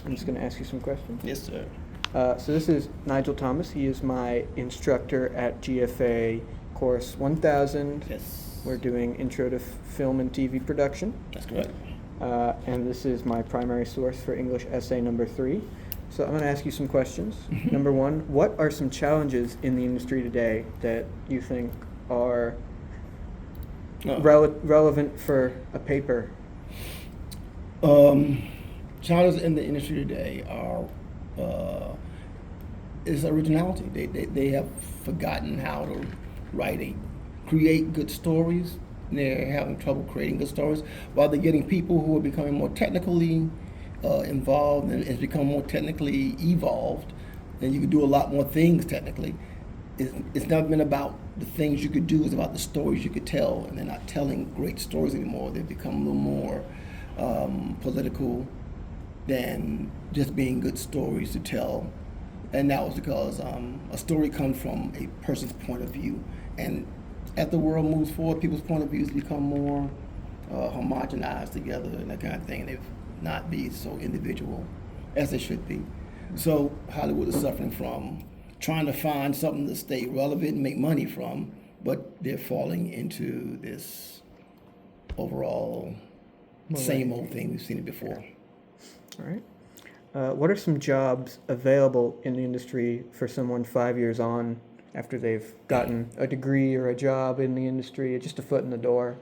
I'm just going to ask you some questions. Yes, sir. So this is Nigel Thomas. He is my instructor at GFA course 1000. Yes. We're doing Intro to Film and TV Production. That's correct. And this is my primary source for English essay number 3. So I'm going to ask you some questions. Number 1, what are some challenges in the industry today that you think are relevant for a paper? Challenges in the industry today are is originality. They have forgotten how to create good stories. They're having trouble creating good stories, while they're getting people who are becoming more technically involved and it's become more technically evolved, and you can do a lot more things technically. It's not been about the things you could do, it's about the stories you could tell, and they're not telling great stories anymore. They've become a little more political than just being good stories to tell. And that was because a story comes from a person's point of view. And as the world moves forward, people's point of views become more homogenized together and that kind of thing. And they've not be so individual as they should be. So Hollywood is suffering from trying to find something to stay relevant and make money from, but they're falling into this overall same old thing. We've seen it before. All right. What are some jobs available in the industry for someone 5 years on after they've gotten a degree or a job in the industry, just a foot in the door?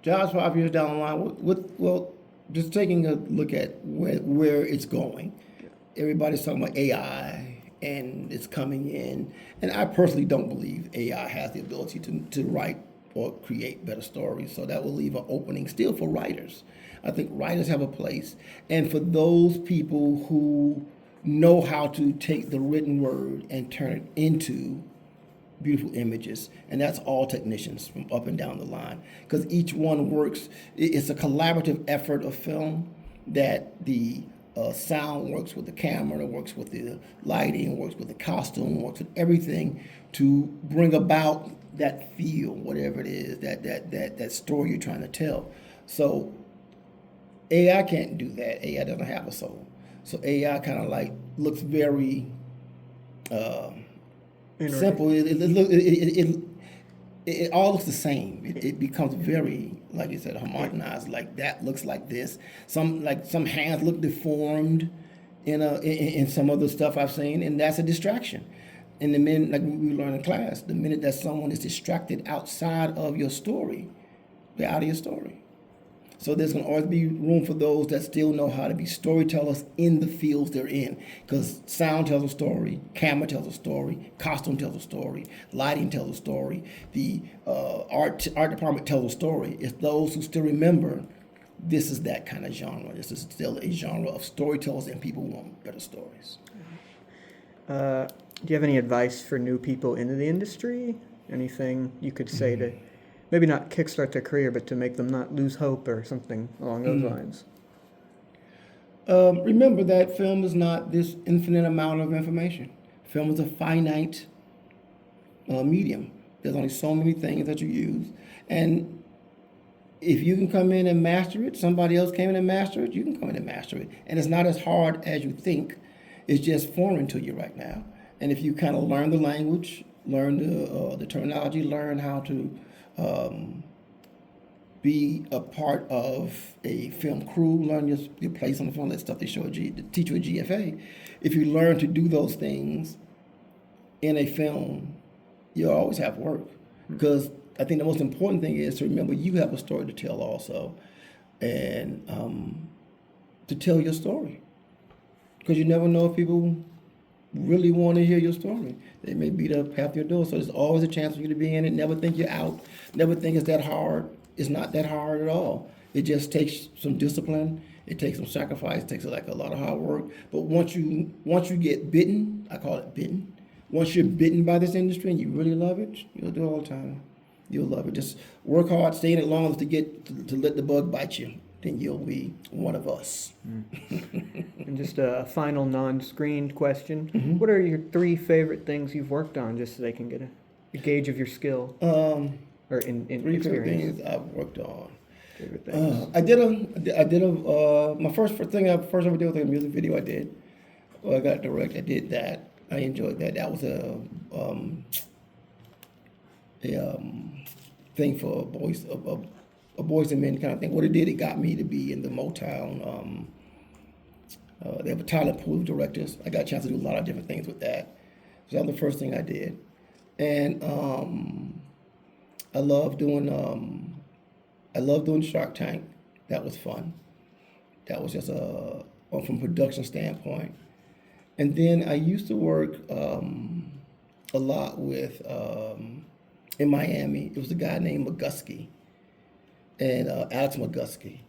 Jobs 5 years down the line, well, just taking a look at where it's going. Everybody's talking about AI and it's coming in. And I personally don't believe AI has the ability to write or create better stories. So that will leave an opening still for writers. I think writers have a place. And for those people who know how to take the written word and turn it into beautiful images, and that's all technicians from up and down the line, because each one works. It's a collaborative effort of film that the sound works with the camera, it works with the lighting, works with the costume, works with everything to bring about that feel, whatever it is, that story you're trying to tell. So AI can't do that. AI doesn't have a soul. So AI kind of like looks very simple. It all looks the same. It becomes very, like you said, homogenized. Like that looks like this. Some hands look deformed in some of the stuff I've seen, and that's a distraction. And the minute, like we learned in class, the minute that someone is distracted outside of your story, they're out of your story. So there's going to always be room for those that still know how to be storytellers in the fields they're in. Because sound tells a story, camera tells a story, costume tells a story, lighting tells a story, the art department tells a story. It's those who still remember this is that kind of genre. This is still a genre of storytellers and people who want better stories. Do you have any advice for new people into the industry? Anything you could say to maybe not kickstart their career, but to make them not lose hope or something along those lines? Remember that film is not this infinite amount of information. Film is a finite medium. There's only so many things that you use. And if you can come in and master it, somebody else came in and mastered it, you can come in and master it. And it's not as hard as you think. It's just foreign to you right now. And if you kind of learn the language, learn the terminology, learn how to be a part of a film crew, learn your place on the film, that stuff they teach you at GFA. If you learn to do those things in a film, you'll always have work. Because I think the most important thing is to remember you have a story to tell also, and to tell your story. Because you never know if people really want to hear your story. They may beat up half your door, so there's always a chance for you to be in it. Never think you're out. Never think it's that hard. It's not that hard at all. It just takes some discipline. It takes some sacrifice. It takes like a lot of hard work. But once you get bitten, I call it bitten. Once you're bitten by this industry and you really love it, you'll do it all the time. You'll love it. Just work hard, stay in it long enough to let the bug bite you. Then you'll be one of us. And just a final non-screened question. What are your 3 favorite things you've worked on, just so they can get a gauge of your skill or in 3 favorite experience? things I've worked on. Favorite things? My first thing I first ever did was like a music video. I did. Well, I got direct. I did that. I enjoyed that. That was a thing for a boys and men kind of thing. What it did, it got me to be in the Motown. They have a talent pool of directors. I got a chance to do a lot of different things with that. So that was the first thing I did, and I love doing Shark Tank. That was fun. That was just from a production standpoint. And then I used to work a lot with in Miami. It was a guy named McGusky, and Alex McGusky.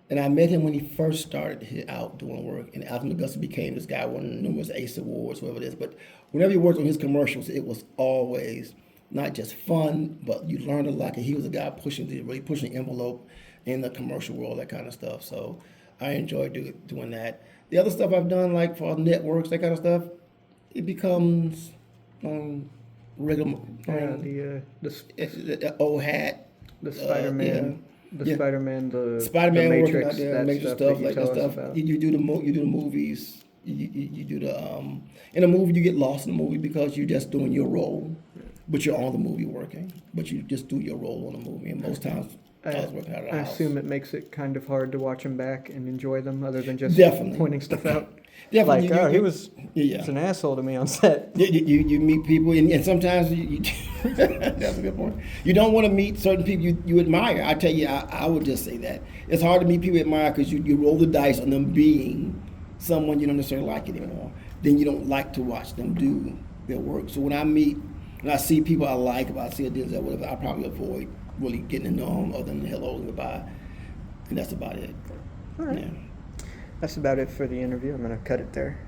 And I met him when he first started out doing work. And Alex McGusky became this guy, won numerous ACE awards, whatever it is. But whenever he worked on his commercials, it was always not just fun, but you learned a lot. And he was a guy really pushing the envelope in the commercial world, that kind of stuff. So I enjoyed doing that. The other stuff I've done, like for networks, that kind of stuff, it becomes regular. The old hat. the Spider-Man. Yeah. Spider-Man, the Spider-Man working Matrix, out there, that Matrix stuff stuff that like you that tell us stuff. about. You do the movies. You do the in a movie you get lost in the movie because you're just doing your role, but you're on the movie working. But you just do your role on the movie, and most times I was working out of the I house. assume it makes it kind of hard to watch them back and enjoy them, other than just Definitely. pointing stuff out. Definitely, Like, he was yeah. an asshole to me on set. You meet people, and sometimes you that's a good point. You don't want to meet certain people you admire. I tell you, I would just say that. It's hard to meet people you admire because you roll the dice on them being someone you don't necessarily like anymore. Then you don't like to watch them do their work. So when I see people I like, if I see a Denzel, whatever, I probably avoid really getting to know them other than hello and goodbye. And that's about it. All right. Yeah. That's about it for the interview. I'm going to cut it there.